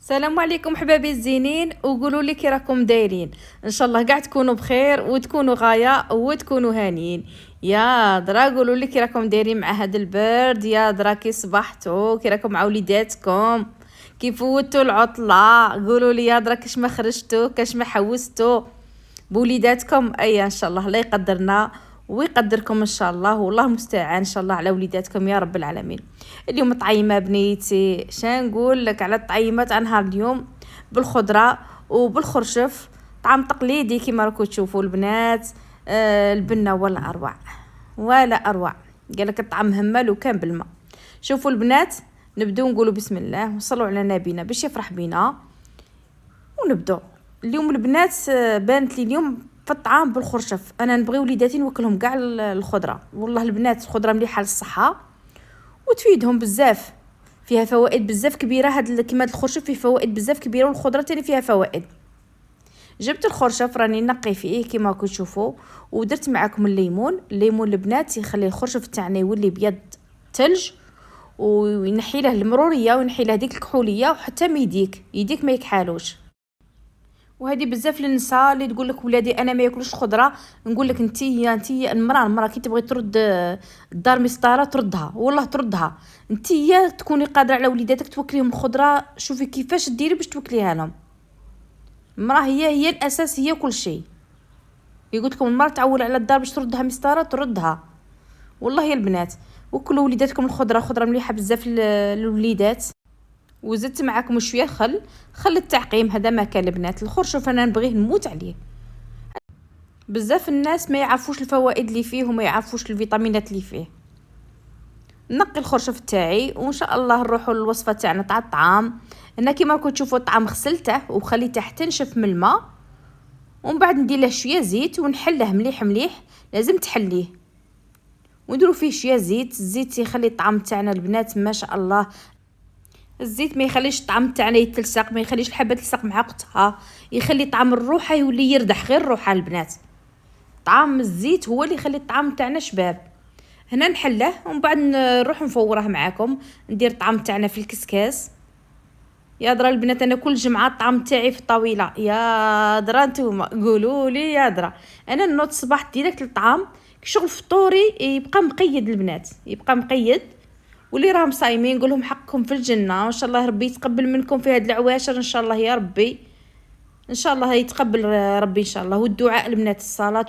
السلام عليكم حبابي الزينين، وقولوا لي كي راكم دايرين. ان شاء الله قاع تكونوا بخير وتكونوا غايه وتكونوا هانيين. يا درا قولوا لي كي راكم دايرين مع هذا البرد. يا درا كي صبحتوا، كي راكم مع وليداتكم، كي فوتوا العطله. قولوا لي يا درا كاش ما خرجتوا، كاش ما حوستوا بوليداتكم. اي ان شاء الله الله يقدرنا ويقدركم ان شاء الله، والله المستعان ان شاء الله على وليداتكم يا رب العالمين. اليوم طعيمه بنيتي، شنقول لك على الطعيمه تاع نهار اليوم؟ بالخضره وبالخرشف، طعام تقليدي كيما راكم تشوفوا البنات. البنه ولا اروع، ولا اروع. قال لك الطعام مهمل وكان بالماء. شوفوا البنات، نبدو نقولوا بسم الله وصلوا على نبينا باش يفرح بينا، ونبدو. اليوم البنات بانت لي اليوم في الطعام بالخرشف. انا نبغي وليداتي نوكلهم كاع الخضره، والله البنات الخضره مليحه للصحه وتفيدهم بزاف، فيها فوائد بزاف كبيره. هاد كيما الخرشف فيه فوائد بزاف كبيره، والخضره تاني فيها فوائد. جبت الخرشف راني نقي فيه كيما راكم تشوفوا، ودرت معاكم الليمون البنات يخلي الخرشف تاعنا يولي بيض ثلج، وينحي له المروريه وينحي له ديك الكحوليه، وحتى ما يديك ما يكحالوش. وهذه بزاف للنساء اللي تقول لك ولادي انا ما ياكلوش خضره. نقول لك انتي المراه كي تبغي ترد الدار مسطره تردها، والله تردها. انتي تكوني قادره على وليداتك توكليهم الخضره. شوفي كيفاش ديري باش توكليها لهم. المراه هي الاساس، هي كل شيء. يقول لكم المراه تعول على الدار باش تردها مسطره تردها. والله يا البنات وكلوا وليداتكم الخضره، خضره مليحه بزاف للوليدات. وزدت معاكم شويه خل التعقيم. هذا ما كان البنات الخرشف انا نبغيه نموت عليه. بزاف الناس ما يعرفوش الفوائد اللي فيه وما يعرفوش الفيتامينات اللي فيه. نقي الخرشف تاعي وان شاء الله نروحوا للوصفه تاعنا تاع الطعام. هنا كيما راكم تشوفوا الطعام غسلته وخليته حتى نشف من الماء، ومن بعد ندير له شويه زيت ونحله مليح. لازم تحليه ونديروا فيه شويه زيت. الزيت يخلي الطعام تاعنا البنات ما شاء الله. الزيت ما يخليش الطعم تاعنا يتلصق، ما يخليش الحبه تلصق مع اختها، يخلي طعم الروحه يولي يردح غير الروحه البنات. طعم الزيت هو اللي يخلي الطعام تاعنا شباب. هنا نحله ومن بعد نروح نفوره معاكم. ندير الطعام تاعنا في الكسكاس. يا درا البنات انا كل جمعه الطعام تاعي في الطاوله. يا درا نتوما قولوا لي يا درا. انا نوض الصباح ديريكت للطعام، شغل فطوري يبقى مقيد البنات، يبقى مقيد. واللي راهم صايمين نقول لهم حقكم في الجنه، وان شاء الله ربي يتقبل منكم في هاد العواشر ان شاء الله يا ربي. ان شاء الله يتقبل ربي ان شاء الله. والدعاء البنات، الصلاه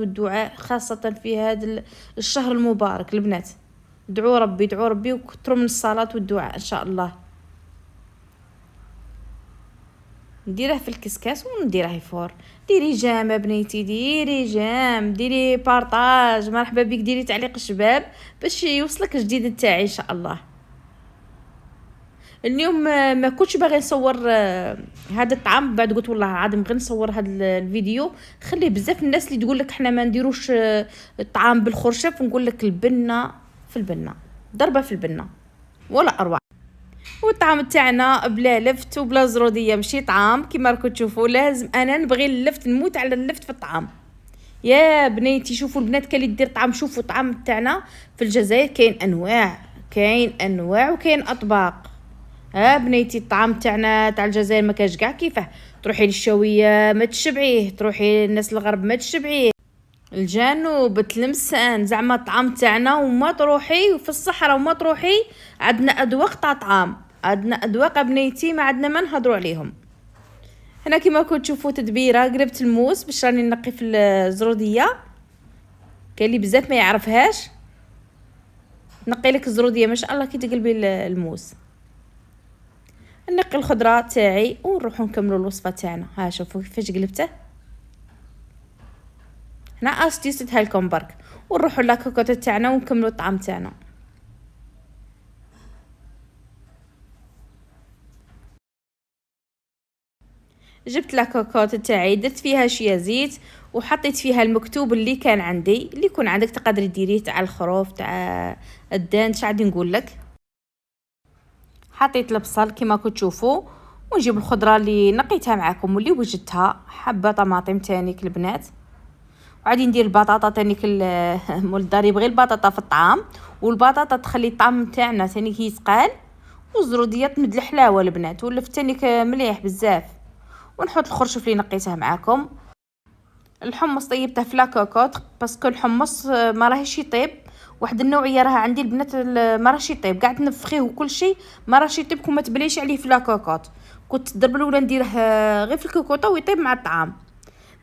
والدعاء خاصه في هذا الشهر المبارك البنات. دعوا ربي وكثروا من الصلاه والدعاء ان شاء الله. نديره في الكسكاس ونديره يفور. ديري جام بنيتي، ديري جام، ديري بارطاج، مرحبا بك، ديري تعليق الشباب باش يوصلك الجديد تاعي ان شاء الله. اليوم ما كنتش باغي نصور هذا الطعام، بعد قلت والله عاد نبغي نصور هذا الفيديو. خليه بزاف الناس اللي تقول لك احنا ما نديروش الطعام بالخرشف، نقول لك البنه في البنه، ضربه في البنه ولا اروع. والطعام تاعنا بلا لفت وبلا زروديه ماشي طعام كيما راكم تشوفوا. لازم انا نبغي اللفت، نموت على اللفت في الطعام. يا بنيتي شوفوا البنات كان اللي دير طعام. شوفوا الطعام تاعنا في الجزائر كاين انواع وكاين اطباق. بنيتي الطعام تاعنا تاع الجزائر ما كاش كاع كيفاه. تروحي للشاويه ما تشبعيه، تروحي للناس الغرب ما تشبعيه، الجنوب تلمسان زعما الطعام تاعنا. وما تروحي في الصحراء وما تروحي، عندنا اذواق تاع طعام، عندنا اذواق بنيتي ما عندنا ما نهضروا عليهم. هنا كيما راكم تشوفوا تدبيره قربت الموس باش راني نقي في الزروديه. كاين اللي بزاف ما يعرفهاش. نقي لك الزروديه ما شاء الله كي تقلبي الموس. نقي الخضره تاعي ونروحوا نكملوا الوصفه تاعنا. ها شوفوا كيفاش قلبته. هنا استيستها لكم برك، ونروحوا لاكوكوت تاعنا ونكملوا الطعام تاعنا. جبت لاكوكوت تاعي، درت فيها شويه زيت وحطيت فيها المكتوب اللي كان عندي. اللي يكون عندك تقدري ديريه تاع الخروف تاع الدان شعدي نقول لك. حطيت البصل كيما كنتوا تشوفوا، ونجيب الخضره اللي نقيتها معكم واللي وجدتها، حبه طماطم تاني البنات. وعادي ندير البطاطا تاني مول الدار يبغي البطاطا في الطعام، والبطاطا تخلي الطعم تاعنا تاني يتقال والزروديه تمد الحلاوه البنات، ولفت تاني مليح بزاف. ونحط الخرشف اللي نقيته معاكم. الحمص طيبته في لاكوكوط باسكو الحمص ما راهيش يطيب. واحد النوعيه راها عندي البنات ما راهش يطيب، قاعد نفخيه وكل شيء ما راهش يطيب. كون ما تبليش عليه في لاكوكوط، كنت دربل ولا نديره غير في الكوكوطه ويطيب مع الطعام.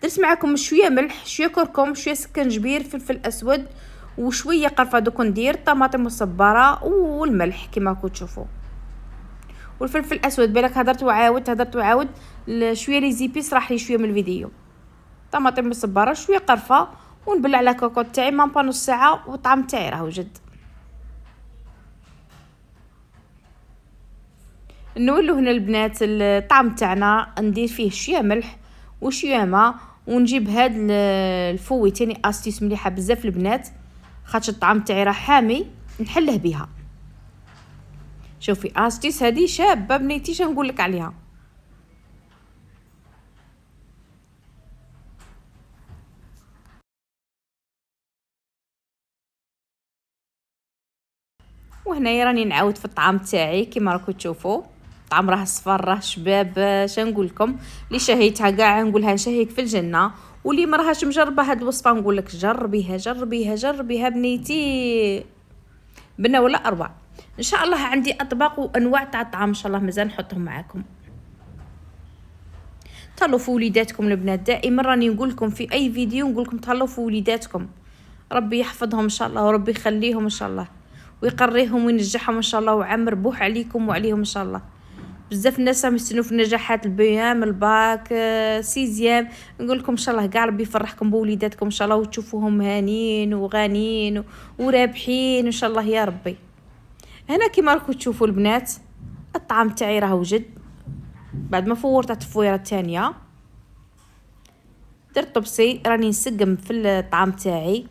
درت معاكم شويه ملح، شويه كركم، شويه سكنجبير، فلفل اسود، وشويه قرفه. دوك ندير طماطم مصبره والملح كما راكم تشوفوا، والفلفل الاسود. بالك هدرت وعاود شويه لي زيبيس راح لي شويه من الفيديو. طماطم مصبره، شويه قرفه، ونبلع على كوكوط تاعي ما نص ساعه، والطعم تاعي راهو جد. نولو هنا البنات الطعم تاعنا، ندير فيه شويه ملح وشويه ماء، ونجيب هاد الفوي تاني استيس مليحه بزاف البنات، خاطر الطعم تاعي راه حامي، نحله بها. شوفي استيس هذه شابه بنيتي نقول لك عليها. وهنايا راني نعاود في الطعام تاعي كيما راكم تشوفوا. الطعم راه صفر، راه شباب. نقول لكم اللي شهيتها كاع نقولها نشهيك في الجنه، واللي ما راهاش مجربه هاد الوصفه نقول لك جربيها جربيها جربيها بنيتي، بنا ولا اروع. ان شاء الله عندي اطباق وانواع تاع الطعام ان شاء الله مازال نحطهم معاكم. تهلاو في وليداتكم البنات، دائما راني نقول لكم في اي فيديو نقول لكم تهلاو في وليداتكم. ربي يحفظهم ان شاء الله، وربي يخليهم ان شاء الله، ويقريهم وينجحهم ان شاء الله، وعمر بوح عليكم وعليهم ان شاء الله. بزاف الناس راهم يستنوا في النجاحات، البيام الباك سيزيام. نقول لكم ان شاء الله كاع ربي يفرحكم بوليداتكم ان شاء الله، وتشوفوهم هانين وغانيين ورابحين ان شاء الله يا ربي. هنا كيما راكم تشوفوا البنات الطعام تاعي راهو جد. بعد ما فورت التفويره الثانيه درت طبسي، راني نسقم في الطعام تاعي.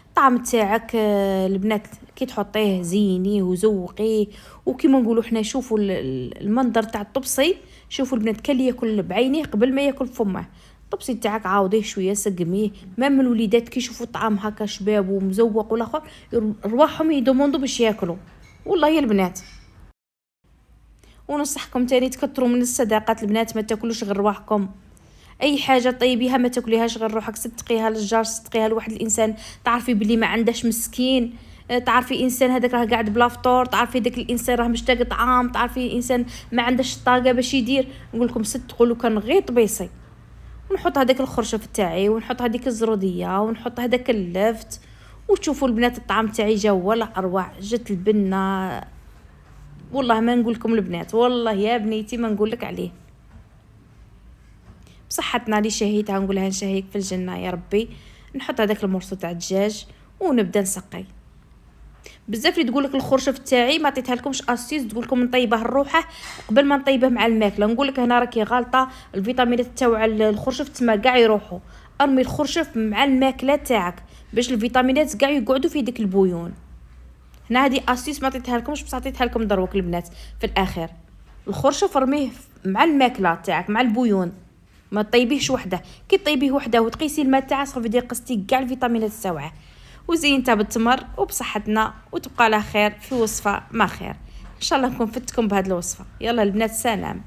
الطعام تاعك البنات كي تحطيه زينيه وزوقيه، وكيما نقولوا حنا شوفوا المنظر تاع الطبسي. شوفوا البنات كان ياكل بعينيه قبل ما ياكل فمه. الطبسي تاعك عاوديه شويه سقميه، مام الوليدات كي يشوفوا الطعام هكا شباب ومزوق والاخر رواحهم يدوموندو باش ياكلوا والله يا البنات. ونصحكم تاني تكثروا من الصداقات البنات، ما تاكلوش غير رواحكم. اي حاجه طيبيها ما تاكليهاش غير روحك، صدقيها للجار، صدقيها لواحد الانسان تعرفي بلي ما عندهش مسكين. تعرفي انسان هذاك راه قاعد بلا فطور، تعرفي داك الانسان راه مشتاق طعام، تعرفي انسان ما عندهش طاقه باش يدير. نقول لكم صدقوا لو كان غير طبيسي. ونحط هذاك الخرشف تاعي، ونحط هذيك الزروديه، ونحط هذاك اللفت، وتشوفوا البنات الطعام تاعي جا ولا اروع. جت البنه والله ما نقول لكم البنات، والله يا بنيتي ما نقول لك عليه. بصحتنا اللي شهيتها نقولها نشهيك في الجنه يا ربي. نحط هذاك المرصو تاع الدجاج ونبدا نسقي. بزاف اللي تقول لك الخرشف تاعي ما عطيتها لكمش اسيس، تقول لكم نطيبه الروحه قبل ما نطيبه مع الماكله. نقول لك هنا راكي غالطه، الفيتامينات تاع الخرشف تما كاع يروحوا. ارمي الخرشف مع الماكله تاعك باش الفيتامينات كاع يقعدوا في ديك البويون. هنا هذه اسيس ما عطيتها لكمش بس عطيتها لكم دروك البنات في الاخر. الخرشف ارميه مع الماكله تاعك مع البويون، ما طيبيهش وحده. كي طيبيه وحده وتقيسي الماء تاعها صافي دير قستي كاع الفيتامينات تاعها. وزينتها بالتمر وبصحتنا، وتبقى على خير في وصفه ما خير. ان شاء الله نكون فتكم بهذه الوصفه. يلا البنات سلام.